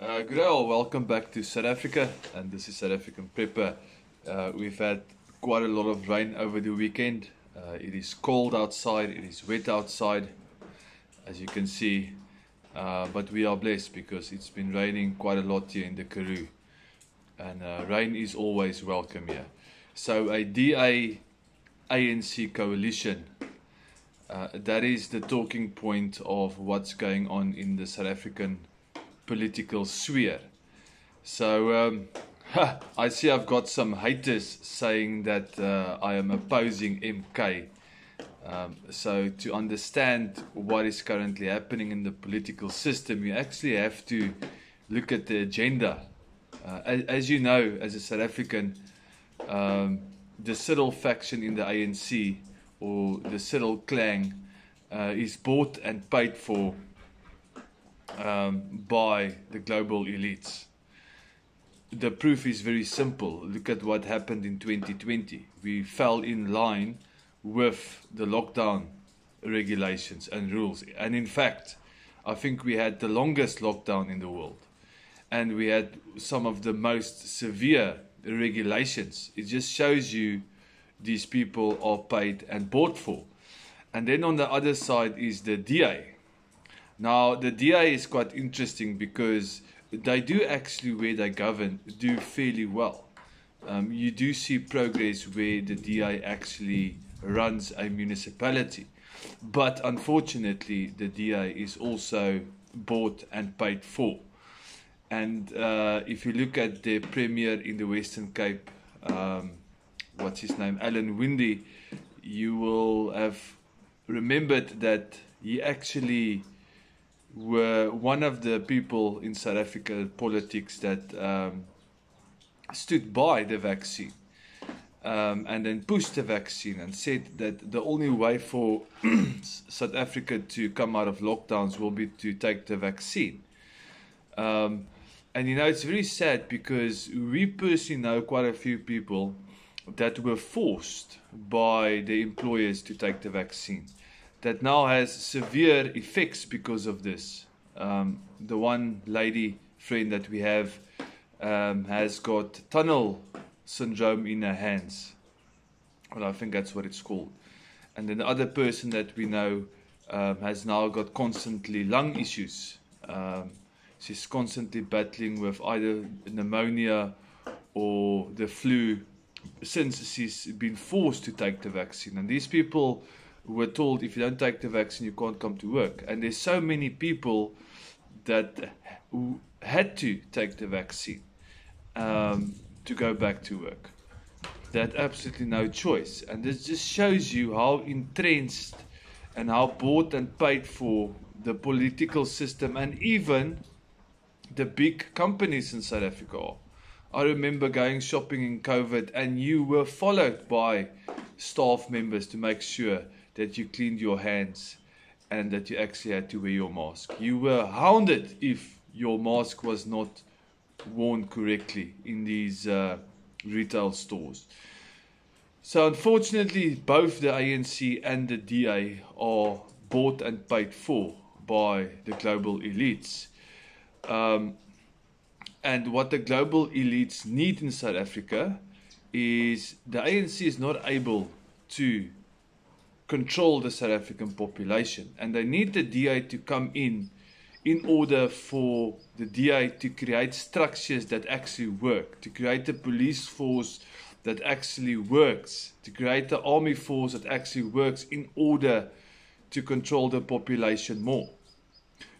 Good day all, welcome back to South Africa, and this is South African Prepper. We've had quite a lot of rain over the weekend. It is cold outside, it is wet outside, as you can see, but we are blessed because it's been raining quite a lot here in the Karoo, and rain is always welcome here. So a DA ANC coalition, that is the talking point of what's going on in the South African political sphere. So I see I've got some haters saying that I am opposing MK. So to understand what is currently happening in the political system, you actually have to look at the agenda. As you know, as a South African, the Cyril faction in the ANC, or the Cyril clan, is bought and paid for by the global elites. The proof is very simple. Look at what happened in 2020. We fell in line with the lockdown regulations and rules. And in fact, I think we had the longest lockdown in the world. And we had some of the most severe regulations. It just shows you these people are paid and bought for. And then on the other side is the DA. Now, the DA is quite interesting because they do actually, where they govern, do fairly well. You do see progress where the DA actually runs a municipality. But unfortunately, the DA is also bought and paid for. And if you look at the Premier in the Western Cape, what's his name, Alan Winde, you will have remembered that he actually were one of the people in South Africa politics that stood by the vaccine and then pushed the vaccine and said that the only way for South Africa to come out of lockdowns will be to take the vaccine. And you know, it's very sad because we personally know quite a few people that were forced by the employers to take the vaccine, that now has severe effects because of this. The one lady friend that we have has got tunnel syndrome in her hands. Well, I think that's what it's called. And then the other person that we know has now got constantly lung issues. She's constantly battling with either pneumonia or the flu since she's been forced to take the vaccine. And these people were told, if you don't take the vaccine, you can't come to work. And there's so many people that had to take the vaccine to go back to work. They had absolutely no choice. And this just shows you how entrenched and how bought and paid for the political system and even the big companies in South Africa are. I remember going shopping in COVID and you were followed by staff members to make sure that you cleaned your hands and that you actually had to wear your mask. You were hounded if your mask was not worn correctly in these retail stores. So unfortunately, both the ANC and the DA are bought and paid for by the global elites. And what the global elites need in South Africa is the ANC is not able to control the South African population, and they need the DA to come in order for the DA to create structures that actually work, to create a police force that actually works, to create the army force that actually works in order to control the population more.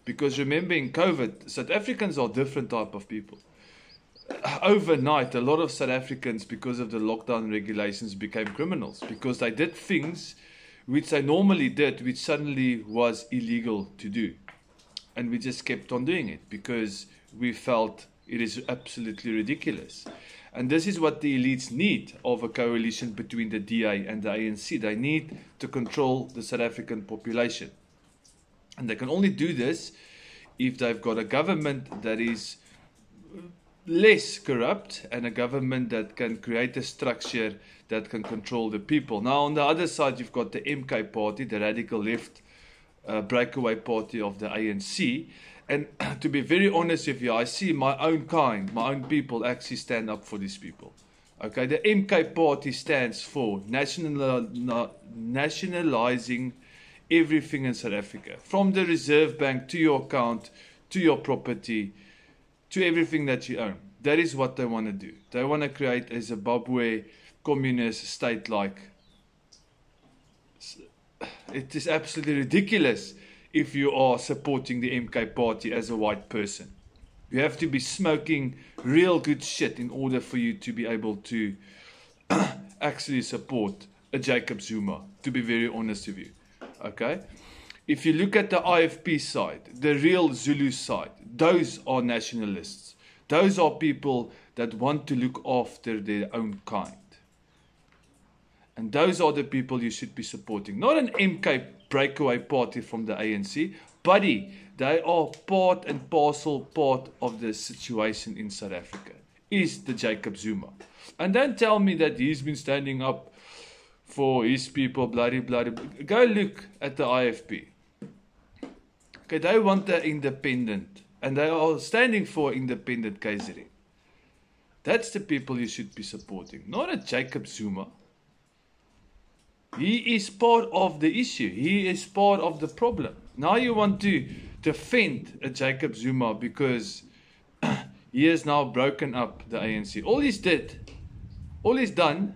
Because remember, in COVID, South Africans are a different type of people. Overnight, a lot of South Africans, because of the lockdown regulations, became criminals because they did things which they normally did, which suddenly was illegal to do. And we just kept on doing it because we felt it is absolutely ridiculous. And this is what the elites need of a coalition between the DA and the ANC. They need to control the South African population. And they can only do this if they've got a government that is less corrupt and a government that can create a structure that can control the people. Now, on the other side, you've got the MK party, the radical left breakaway party of the ANC. And to be very honest with you, I see my own kind, my own people actually stand up for these people. Okay, the MK party stands for nationalizing everything in South Africa. From the Reserve Bank to your account, to your property, to everything that you own. That is what they want to do. They want to create a Zimbabwe communist state-like. It is absolutely ridiculous if you are supporting the MK party as a white person. You have to be smoking real good shit in order for you to be able to actually support a Jacob Zuma, to be very honest with you. Okay? If you look at the IFP side, the real Zulu side, those are nationalists. Those are people that want to look after their own kind. And those are the people you should be supporting. Not an MK breakaway party from the ANC. Buddy, they are part and parcel part of the situation in South Africa. Is the Jacob Zuma. And don't tell me that he's been standing up for his people, bloody. Go look at the IFP. Okay, they want the independent. And they are standing for independent KZN. That's the people you should be supporting. Not a Jacob Zuma. He is part of the issue. He is part of the problem. Now you want to defend a Jacob Zuma because he has now broken up the ANC. All he's done,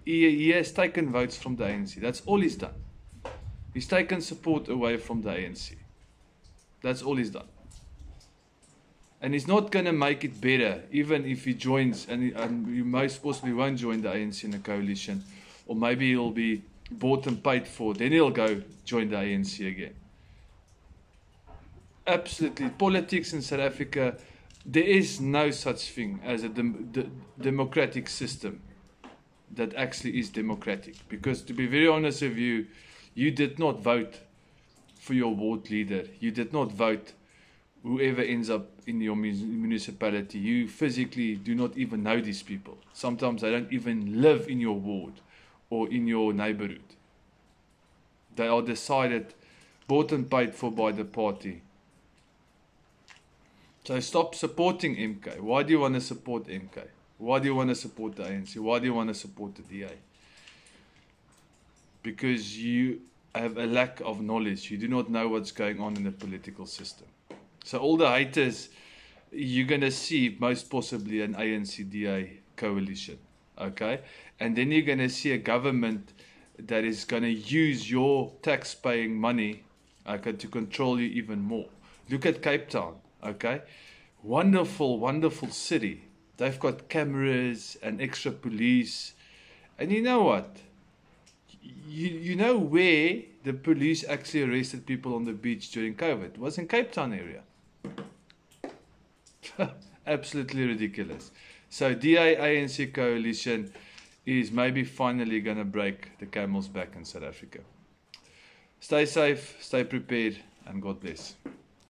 he has taken votes from the ANC. That's all he's done. He's taken support away from the ANC. That's all he's done. And he's not going to make it better, even if he joins, and you most possibly won't join the ANC in a coalition. Or maybe he'll be bought and paid for. Then he'll go join the ANC again. Absolutely. Politics in South Africa, there is no such thing as a democratic system that actually is democratic. Because to be very honest with you, you did not vote for your ward leader. You did not vote whoever ends up in your municipality. You physically do not even know these people. Sometimes they don't even live in your ward or in your neighborhood. They are decided, bought and paid for by the party. So stop supporting MK. Why do you want to support MK? Why do you want to support the ANC? Why do you want to support the DA? Because you have a lack of knowledge. You do not know what's going on in the political system. So all the haters, you're going to see most possibly an ANC-DA coalition. Okay? And then you're going to see a government that is going to use your tax-paying money, okay, to control you even more. Look at Cape Town. Okay? Wonderful, wonderful city. They've got cameras and extra police. And you know what? You know where the police actually arrested people on the beach during COVID? It was in Cape Town area. Absolutely ridiculous. So DA-ANC coalition is maybe finally going to break the camel's back in South Africa. Stay safe, stay prepared, and God bless.